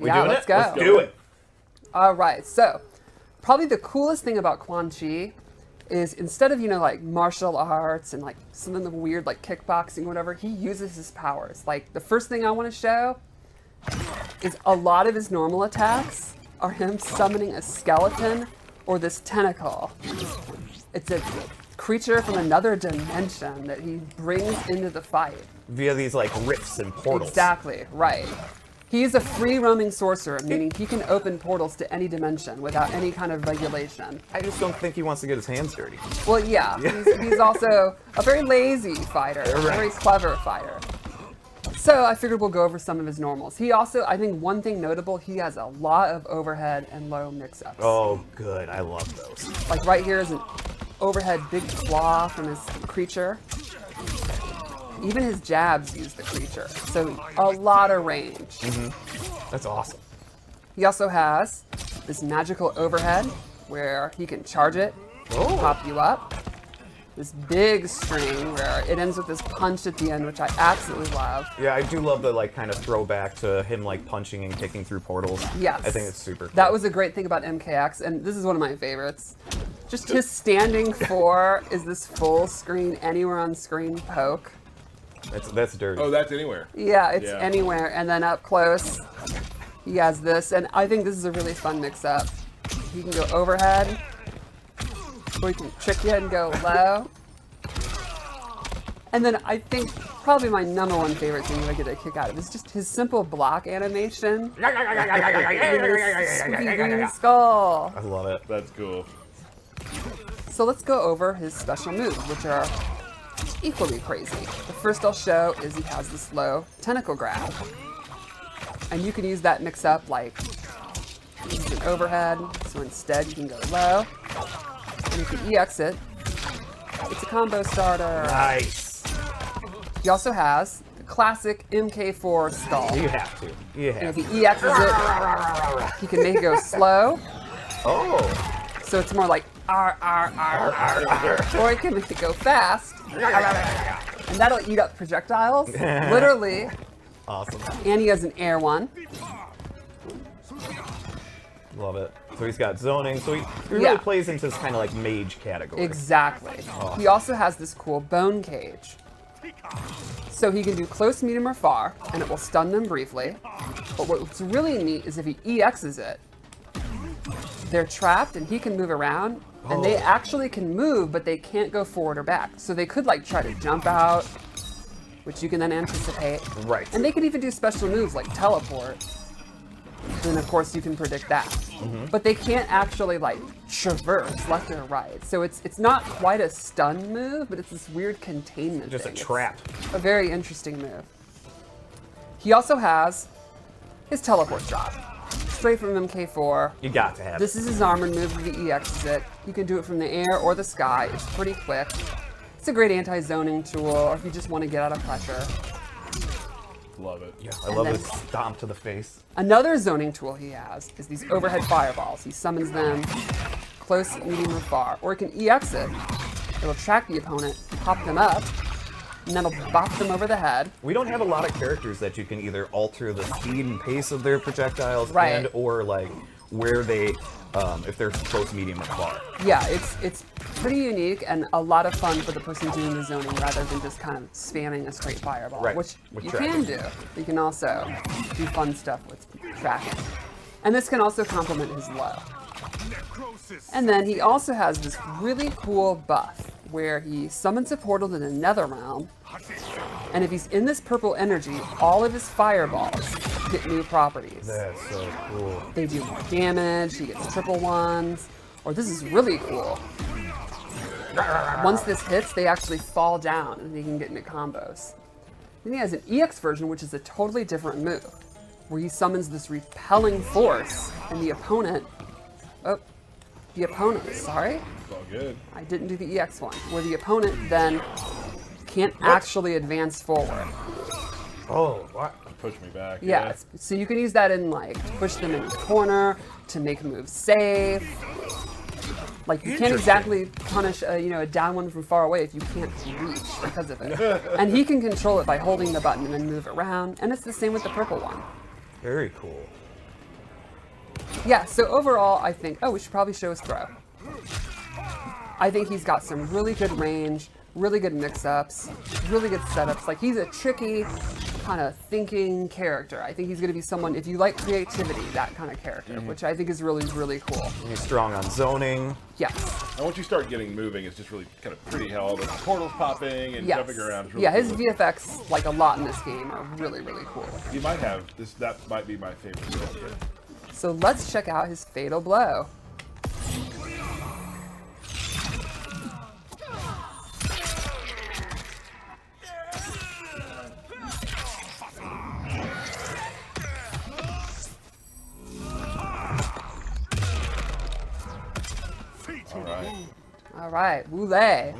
Yeah, let's go. Let's do it. All right, so probably the coolest thing about Quan Chi is instead of, like martial arts and like some of the weird like kickboxing, whatever, he uses his powers. Like the first thing I want to show is a lot of his normal attacks are him summoning a skeleton or this tentacle. It's a creature from another dimension that he brings into the fight. Via these like rifts and portals. Exactly, right. He's a free-roaming sorcerer, meaning he can open portals to any dimension without any kind of regulation. I just don't think he wants to get his hands dirty. Well, yeah, he's also a very lazy fighter, a very clever fighter. So I figured we'll go over some of his normals. He also, I think one thing notable, he has a lot of overhead and low mix-ups. Oh, good. I love those. Like right here is an overhead big claw from his creature. Even his jabs use the creature, so a lot of range. Mm-hmm. That's awesome. He also has this magical overhead where he can charge it, pop you up. This big string where it ends with this punch at the end, which I absolutely love. Yeah, I do love the like kind of throwback to him like punching and kicking through portals. Yes. I think it's super cool. That was a great thing about MKX, and this is one of my favorites. Just his standing 4 is this full screen, anywhere on screen poke. That's dirty. Oh, that's anywhere. Yeah, it's anywhere. And then up close, he has this. And I think this is a really fun mix-up. He can go overhead, or he can trick you and go low. And then I think probably my #1 favorite thing that I get a kick out of is just his simple block animation. Spooky green skull. I love it. That's cool. So let's go over his special moves, which are equally crazy. The first I'll show is he has this low tentacle grab. And you can use that mix up like use an overhead, so instead you can go low. And if you EX it, it's a combo starter. Nice. He also has the classic MK4 skull. You have to. You And have if to. he EXs it, he can make it go slow. Oh. So it's more like R, R, R, R, R. Or it can make it go fast. And that'll eat up projectiles, literally. Awesome. And he has an air one. Love it. So he's got zoning. So he really plays into this kind of like mage category. Exactly. He also has this cool bone cage. So he can do close, medium, or far, and it will stun them briefly. But what's really neat is if he EXs it, they're trapped and he can move around, and they actually can move, but they can't go forward or back. So they could like try to jump out, which you can then anticipate. Right. And they can even do special moves like teleport. Then of course you can predict that. But they can't actually like traverse left or right. So it's not quite a stun move, but it's this weird containment Just thing. a trap. It's a very interesting move. He also has his teleport shot. Straight from MK4. You got to have This it. is his armored move if he EXs it. You can do it from the air or the sky. It's pretty quick. It's a great anti-zoning tool, or if you just want to get out of pressure. Love it. Yeah, I love this stomp to the face. Another zoning tool he has is these overhead fireballs. He summons them close, medium, or far. Or he can EX it. It'll track the opponent, pop them up, and that'll bop them over the head. We don't have a lot of characters that you can either alter the speed and pace of their projectiles Right. and or like where they, if they're close, medium, or far. Yeah, it's pretty unique and a lot of fun for the person doing the zoning rather than just kind of spamming a straight fireball, Right, which with you tracking. can do. You can also do fun stuff with tracking. And this can also complement his low. And then he also has this really cool buff where he summons a portal to the nether realm, and if he's in this purple energy, all of his fireballs get new properties. That's so cool. They do more damage, he gets triple ones, or this is really cool. Once this hits, they actually fall down and they can get into combos. Then he has an EX version, which is a totally different move, where he summons this repelling force, and the opponent, sorry, It's all good. I didn't do the EX one, where the opponent then can't actually advance forward. Oh, what? Push me back. Yeah, so you can use that in like push them in the corner to make moves safe. Like you can't exactly punish a down one from far away if you can't reach because of it. And he can control it by holding the button and then move around. And it's the same with the purple one. Very cool. Yeah, so overall, I think, we should probably show his throw. I think he's got some really good range, really good mix-ups, really good setups. Like, he's a tricky kind of thinking character. I think he's going to be someone, if you like creativity, that kind of character, which I think is really, really cool. He's strong on zoning. Yes. And once you start getting moving, it's just really kind of pretty how all the portals popping and jumping around. It's really His cool. VFX, like a lot in this game, are really, really cool. You might have this. That might be my favorite character. So let's check out his Fatal Blow. All right. All right, Wule.